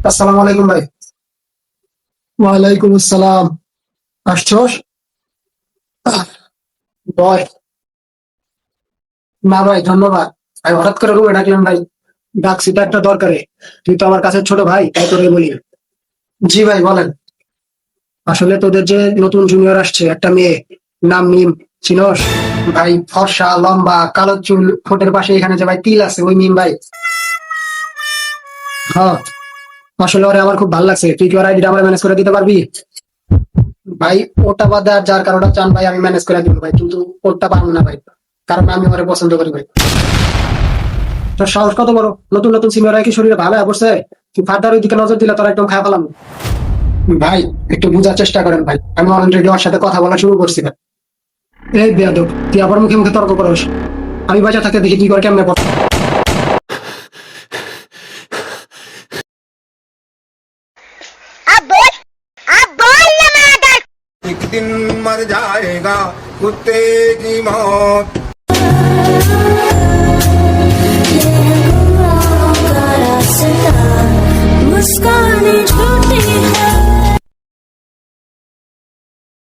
আসসালামু আলাইকুম ভাই। ওয়ালাইকুম আসসালাম। আসছোস? বয়। না ভাই, ধন্যবাদ। ভাই হঠাৎ করে রুমে ডাকলেন ভাই? ডাকছি তো একটা দরকারে। তুই তো আমার কাছে ছোট ভাই, তাই তোরে বলি। জি ভাই, বলেন। আসলে তোদের যে নতুন জুনিয়র আসছে, একটা মেয়ে, নাম মিম, চিনস? ভাই ফর্সা, লম্বা, কালো চুল, ঠোঁটের পাশে এখানে যে ভাই তিল আছে, ওই মিম ভাই। হ্যাঁ, আসলে ওরে আমার খুব ভালো লাগছে। তুই কি ওর আইডিটা আমার ম্যানেজ করে দিতে পারবি? ভাই ওটা বাদে আর যার কারণটা চান ভাই আমি ম্যানেজ করে দিব ভাই, কিন্তু ওরটা পারবো না ভাই, কারণ আমি ওরে পছন্দ করি ভাই। তোর সাহস কত বড়! নতুন নতুন সিনিয়র কি শরীরে ভালো হয়ে পড়ছে? তুই ফার্দার ওই দিকে নজর দিলে তোর একদম খারাপ পেলাম। ভাই একটু বোঝার চেষ্টা করেন ভাই, আমি অলরেডি ওর সাথে কথা বলা শুরু করছি ভাই। এই বেয়াদব, তুই আবার মুখে মুখে তর্ক করস। আমি বাঁচা থাকতে দেখি কি করে কেমনে পড়। अब बोल अब बोल ना मदर एक दिन मर जाएगा कुत्ते की मौत। मुस्कान